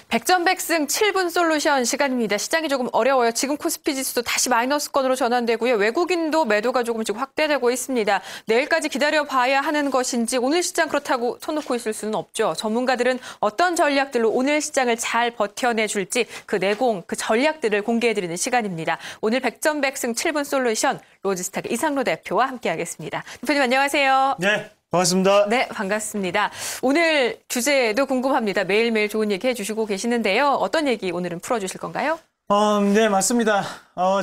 백전백승 7분 솔루션 시간입니다. 시장이 조금 어려워요. 지금 코스피 지수도 다시 마이너스권으로 전환되고요. 외국인도 매도가 조금씩 확대되고 있습니다. 내일까지 기다려봐야 하는 것인지 오늘 시장 그렇다고 쳐놓고 있을 수는 없죠. 전문가들은 어떤 전략들로 오늘 시장을 잘 버텨내줄지 그 내공, 그 전략들을 공개해드리는 시간입니다. 오늘 백전백승 7분 솔루션 로지스탁의 이상로 대표와 함께하겠습니다. 대표님 안녕하세요. 네. 반갑습니다. 네, 반갑습니다. 오늘 주제도 궁금합니다. 매일매일 좋은 얘기 해주시고 계시는데요. 어떤 얘기 오늘은 풀어주실 건가요? 네, 맞습니다.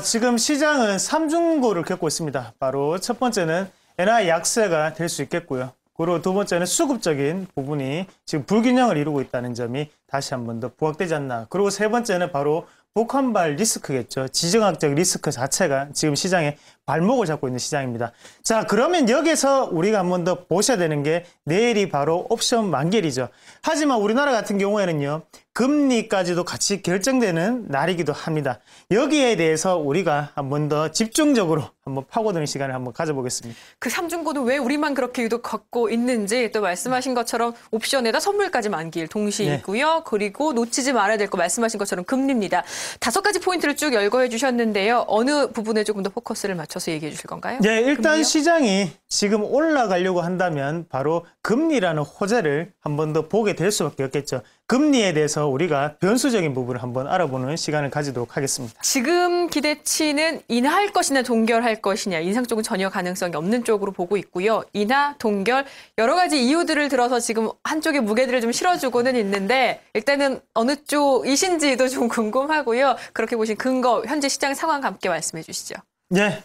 지금 시장은 삼중고를 겪고 있습니다. 바로 첫 번째는 엔화 약세가 될 수 있겠고요. 그리고 두 번째는 수급적인 부분이 지금 불균형을 이루고 있다는 점이 다시 한 번 더 부각되지 않나. 그리고 세 번째는 바로 북한발 리스크겠죠. 지정학적 리스크 자체가 지금 시장에 발목을 잡고 있는 시장입니다. 자, 그러면 여기서 우리가 한 번 더 보셔야 되는 게 내일이 바로 옵션 만기일이죠. 하지만 우리나라 같은 경우에는요, 금리까지도 같이 결정되는 날이기도 합니다. 여기에 대해서 우리가 한 번 더 집중적으로 한번 파고드는 시간을 한번 가져보겠습니다. 그 삼중고는 왜 우리만 그렇게 유독 갖고 있는지 또 말씀하신 것처럼 옵션에다 선물까지 만기일 동시이고요. 네. 그리고 놓치지 말아야 될 거 말씀하신 것처럼 금리입니다. 5가지 포인트를 쭉 열거해 주셨는데요. 어느 부분에 조금 더 포커스를 맞춰서 얘기해 주실 건가요? 네, 일단 금리요? 시장이 지금 올라가려고 한다면 바로 금리라는 호재를 한 번 더 보게 될 수밖에 없겠죠. 금리에 대해서 우리가 변수적인 부분을 한번 알아보는 시간을 가지도록 하겠습니다. 지금 기대치는 인하할 것이냐 동결할 것이냐, 인상 쪽은 전혀 가능성이 없는 쪽으로 보고 있고요. 인하, 동결 여러 가지 이유들을 들어서 지금 한쪽에 무게들을 좀 실어주고는 있는데 일단은 어느 쪽이신지도 좀 궁금하고요. 그렇게 보신 근거, 현재 시장 상황과 함께 말씀해 주시죠. 네.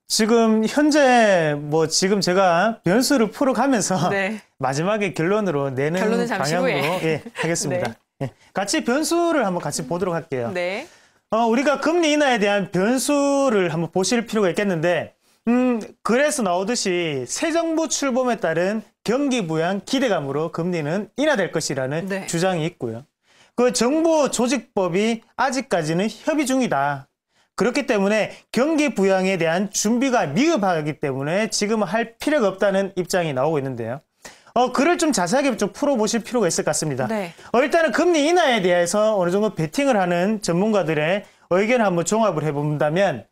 지금 현재 지금 제가 변수를 풀어가면서 네. 마지막에 결론으로 내는 결론은 잠시 방향으로 후에. 하겠습니다. 네. 네. 같이 변수를 한번 같이 보도록 할게요. 네. 우리가 금리 인하에 대한 변수를 한번 보실 필요가 있겠는데, 그래서 나오듯이 새 정부 출범에 따른 경기 부양 기대감으로 금리는 인하될 것이라는 네. 주장이 있고요. 그 정부 조직법이 아직까지는 협의 중이다. 그렇기 때문에 경기 부양에 대한 준비가 미흡하기 때문에 지금은 할 필요가 없다는 입장이 나오고 있는데요. 글을 좀 자세하게 좀 풀어보실 필요가 있을 것 같습니다. 네. 일단은 금리 인하에 대해서 어느 정도 베팅을 하는 전문가들의 의견을 한번 종합을 해본다면,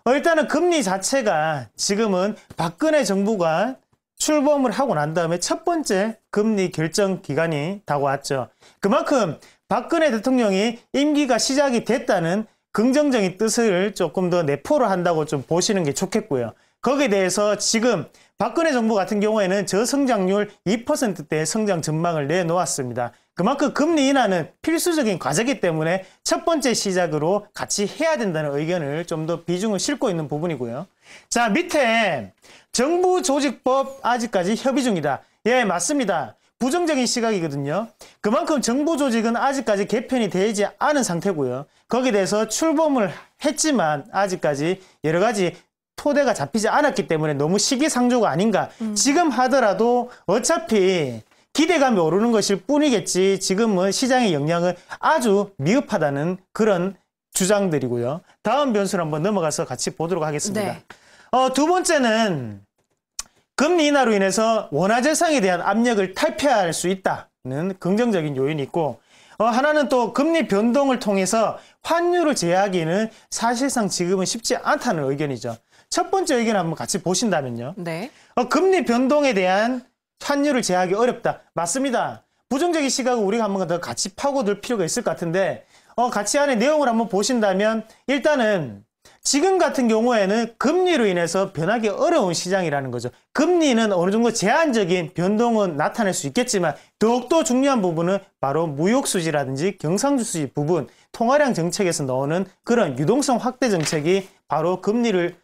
일단은 금리 자체가 지금은 박근혜 정부가 출범을 하고 난 다음에 첫 번째 금리 결정 기간이 다가왔죠. 그만큼 박근혜 대통령이 임기가 시작이 됐다는 긍정적인 뜻을 조금 더 내포를 한다고 좀 보시는 게 좋겠고요. 거기에 대해서 지금 박근혜 정부 같은 경우에는 저성장률 2%대의 성장 전망을 내놓았습니다. 그만큼 금리 인하는 필수적인 과제이기 때문에 첫 번째 시작으로 같이 해야 된다는 의견을 좀 더 비중을 싣고 있는 부분이고요. 자, 밑에 정부 조직법 아직까지 협의 중이다. 예, 맞습니다. 부정적인 시각이거든요. 그만큼 정부 조직은 아직까지 개편이 되지 않은 상태고요. 거기에 대해서 출범을 했지만 아직까지 여러 가지 토대가 잡히지 않았기 때문에 너무 시기상조가 아닌가. 지금 하더라도 어차피 기대감이 오르는 것일 뿐이겠지. 지금은 시장의 영향은 아주 미흡하다는 그런 주장들이고요. 다음 변수를 한번 넘어가서 같이 보도록 하겠습니다. 네. 두 번째는 금리 인하로 인해서 원화재상에 대한 압력을 탈피할 수 있다는 긍정적인 요인이 있고, 하나는 또 금리 변동을 통해서 환율을 제어하기는 사실상 지금은 쉽지 않다는 의견이죠. 첫 번째 의견 한번 같이 보신다면요. 네. 금리 변동에 대한 환율을 제어하기 어렵다. 맞습니다. 부정적인 시각을 우리가 한번 더 같이 파고들 필요가 있을 것 같은데, 같이 안에 내용을 한번 보신다면 일단은 지금 같은 경우에는 금리로 인해서 변하기 어려운 시장이라는 거죠. 금리는 어느 정도 제한적인 변동은 나타낼 수 있겠지만 더욱더 중요한 부분은 바로 무역수지라든지 경상수지 부분, 통화량 정책에서 나오는 그런 유동성 확대 정책이 바로 금리를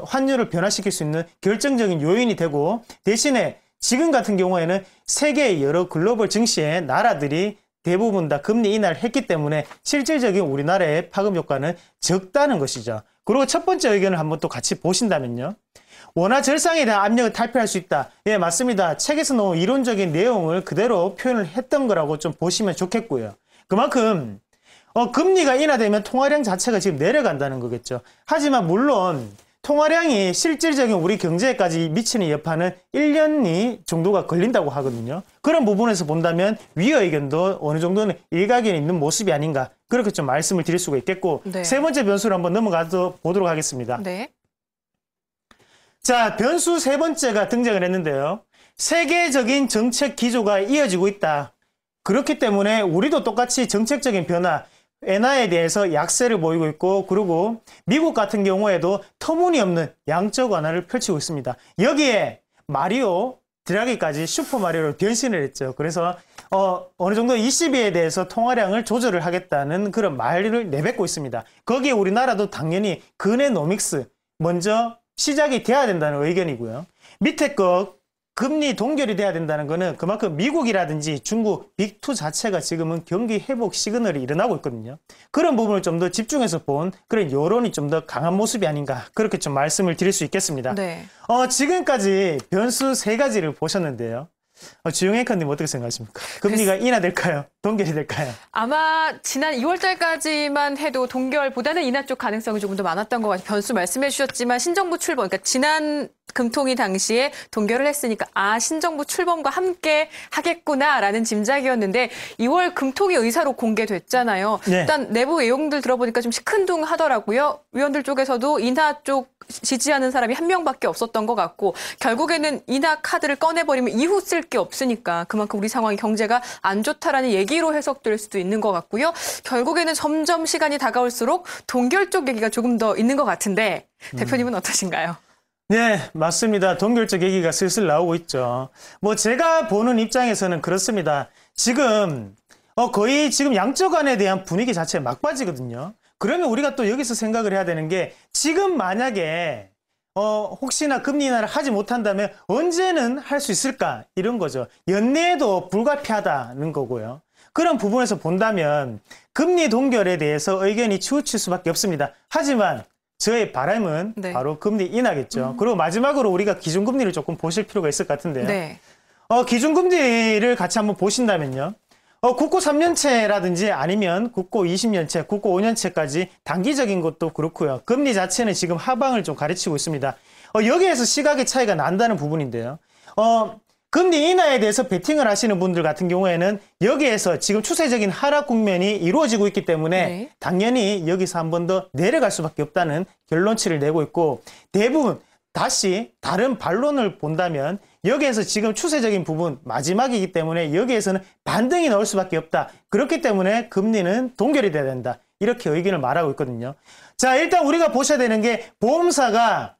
환율을 변화시킬 수 있는 결정적인 요인이 되고, 대신에 지금 같은 경우에는 세계의 여러 글로벌 증시의 나라들이 대부분 다 금리 인하를 했기 때문에 실질적인 우리나라의 파급 효과는 적다는 것이죠. 그리고 첫 번째 의견을 한번 또 같이 보신다면요. 원화 절상에 대한 압력을 탈피할 수 있다. 예, 맞습니다. 책에서 너무 이론적인 내용을 그대로 표현을 했던 거라고 좀 보시면 좋겠고요. 그만큼 금리가 인하되면 통화량 자체가 지금 내려간다는 거겠죠. 하지만 물론 통화량이 실질적인 우리 경제에까지 미치는 여파는 1년 정도가 걸린다고 하거든요. 그런 부분에서 본다면 위의 의견도 어느 정도는 일각에 있는 모습이 아닌가 그렇게 좀 말씀을 드릴 수가 있겠고 네. 세 번째 변수를 한번 넘어가서 보도록 하겠습니다. 네. 자, 변수 세 번째가 등장을 했는데요. 세계적인 정책 기조가 이어지고 있다. 그렇기 때문에 우리도 똑같이 정책적인 변화, 엔화에 대해서 약세를 보이고 있고 그리고 미국 같은 경우에도 터무니없는 양적 완화를 펼치고 있습니다. 여기에 마리오 드라기까지 슈퍼 마리오로 변신을 했죠. 그래서 어느 정도 ECB에 대해서 통화량을 조절을 하겠다는 그런 말을 내뱉고 있습니다. 거기에 우리나라도 당연히 근해노믹스 먼저 시작이 돼야 된다는 의견이고요. 밑에 거 금리 동결이 돼야 된다는 거는 그만큼 미국이라든지 중국 빅2 자체가 지금은 경기 회복 시그널이 일어나고 있거든요. 그런 부분을 좀 더 집중해서 본 그런 여론이 좀 더 강한 모습이 아닌가 그렇게 좀 말씀을 드릴 수 있겠습니다. 네. 지금까지 변수 세 가지를 보셨는데요. 주영 앵커님 어떻게 생각하십니까? 금리가 인하될까요? 동결이 될까요? 아마 지난 2월 달까지만 해도 동결보다는 인하 쪽 가능성이 조금 더 많았던 것 같아요. 변수 말씀해 주셨지만 신정부 출범, 그러니까 지난 금통위 당시에 동결을 했으니까 신정부 출범과 함께 하겠구나라는 짐작이었는데 2월 금통위 의사로 공개됐잖아요. 네. 일단 내부 내용들 들어보니까 좀 시큰둥하더라고요. 위원들 쪽에서도 인하 쪽 지지하는 사람이 한 명밖에 없었던 것 같고 결국에는 인하 카드를 꺼내버리면 이후 쓸 게 없으니까 그만큼 우리 상황이 경제가 안 좋다라는 얘기로 해석될 수도 있는 것 같고요. 결국에는 점점 시간이 다가올수록 동결 쪽 얘기가 조금 더 있는 것 같은데 대표님은 어떠신가요? 네, 맞습니다. 동결적 얘기가 슬슬 나오고 있죠. 뭐 제가 보는 입장에서는 그렇습니다. 지금 거의 지금 양적 완화에 대한 분위기 자체가 막바지거든요. 그러면 우리가 또 여기서 생각을 해야 되는 게 지금 만약에 혹시나 금리 인하를 하지 못한다면 언제는 할 수 있을까 이런 거죠. 연내에도 불가피하다는 거고요. 그런 부분에서 본다면 금리 동결에 대해서 의견이 치우칠 수밖에 없습니다. 하지만 저의 바람은 네. 바로 금리 인하겠죠. 그리고 마지막으로 우리가 기준금리를 조금 보실 필요가 있을 것 같은데요. 네. 기준금리를 같이 한번 보신다면요. 국고 3년채라든지 아니면 국고 20년채, 국고 5년채까지 단기적인 것도 그렇고요. 금리 자체는 지금 하방을 좀 가르치고 있습니다. 여기에서 시각의 차이가 난다는 부분인데요. 금리 인하에 대해서 베팅을 하시는 분들 같은 경우에는 여기에서 지금 추세적인 하락 국면이 이루어지고 있기 때문에 네. 당연히 여기서 한 번 더 내려갈 수밖에 없다는 결론치를 내고 있고 대부분 다시 다른 반론을 본다면 여기에서 지금 추세적인 부분 마지막이기 때문에 여기에서는 반등이 나올 수밖에 없다. 그렇기 때문에 금리는 동결이 돼야 된다. 이렇게 의견을 말하고 있거든요. 자, 일단 우리가 보셔야 되는 게 보험사가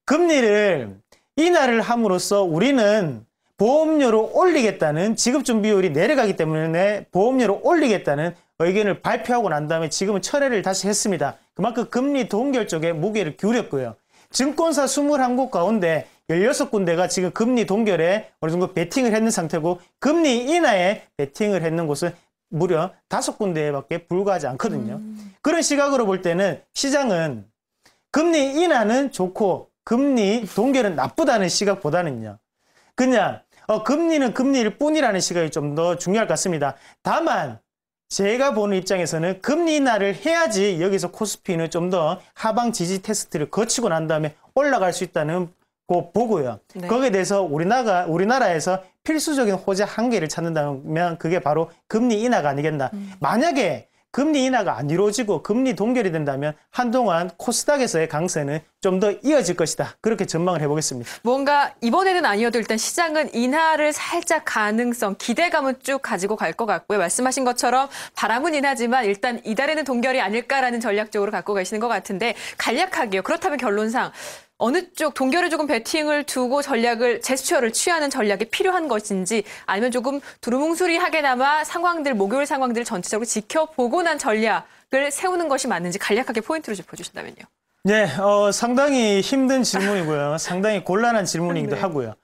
금리를 인하를 함으로써 우리는 보험료를 올리겠다는 지급준 비율이 내려가기 때문에 보험료를 올리겠다는 의견을 발표하고 난 다음에 지금은 철회를 다시 했습니다. 그만큼 금리 동결 쪽에 무게를 기울였고요. 증권사 21곳 가운데 16군데가 지금 금리 동결에 어느 정도 베팅을 했는 상태고 금리 인하에 베팅을 했는 곳은 무려 5군데밖에 불과하지 않거든요. 그런 시각으로 볼 때는 시장은 금리 인하는 좋고 금리 동결은 나쁘다는 시각보다는요. 그냥 금리는 금리일 뿐이라는 시각이 좀 더 중요할 것 같습니다. 다만 제가 보는 입장에서는 금리 인하를 해야지 여기서 코스피는 좀 더 하방 지지 테스트를 거치고 난 다음에 올라갈 수 있다는 거 보고요. 네. 거기에 대해서 우리나라에서 필수적인 호재 한 개를 찾는다면 그게 바로 금리 인하가 아니겠나. 만약에 금리 인하가 안 이루어지고 금리 동결이 된다면 한동안 코스닥에서의 강세는 좀 더 이어질 것이다. 그렇게 전망을 해보겠습니다. 뭔가 이번에는 아니어도 일단 시장은 인하를 살짝 가능성, 기대감은 쭉 가지고 갈 것 같고요. 말씀하신 것처럼 바람은 인하지만 일단 이달에는 동결이 아닐까라는 전략적으로 갖고 계시는 것 같은데 간략하게요. 그렇다면 결론상 어느 쪽 동결에 조금 베팅을 두고 제스처를 취하는 전략이 필요한 것인지 아니면 조금 두루뭉술이하게나마 목요일 상황들을 전체적으로 지켜보고 난 전략을 세우는 것이 맞는지 간략하게 포인트로 짚어주신다면요. 네, 상당히 힘든 질문이고요. 상당히 곤란한 질문이기도 네. 하고요.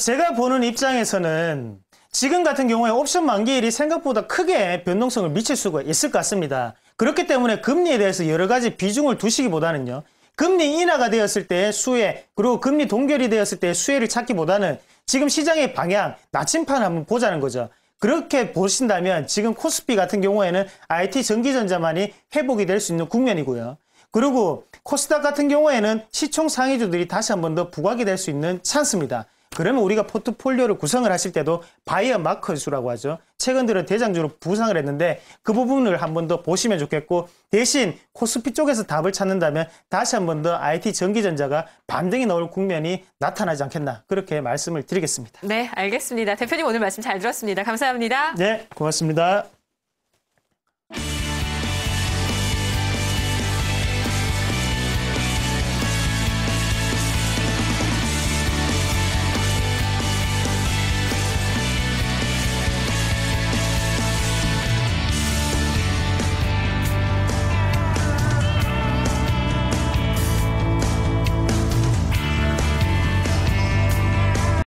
제가 보는 입장에서는 지금 같은 경우에 옵션 만기일이 생각보다 크게 변동성을 미칠 수가 있을 것 같습니다. 그렇기 때문에 금리에 대해서 여러 가지 비중을 두시기보다는요. 금리 인하가 되었을 때의 수혜, 그리고 금리 동결이 되었을 때의 수혜를 찾기보다는 지금 시장의 방향, 나침판을 한번 보자는 거죠. 그렇게 보신다면 지금 코스피 같은 경우에는 IT 전기전자만이 회복이 될 수 있는 국면이고요. 그리고 코스닥 같은 경우에는 시총 상위주들이 다시 한 번 더 부각이 될 수 있는 찬스입니다. 그러면 우리가 포트폴리오를 구성을 하실 때도 바이어 마커수라고 하죠. 최근 들어 대장주로 부상을 했는데 그 부분을 한 번 더 보시면 좋겠고, 대신 코스피 쪽에서 답을 찾는다면 다시 한 번 더 IT 전기전자가 반등이 나올 국면이 나타나지 않겠나, 그렇게 말씀을 드리겠습니다. 네, 알겠습니다. 대표님 오늘 말씀 잘 들었습니다. 감사합니다. 네, 고맙습니다.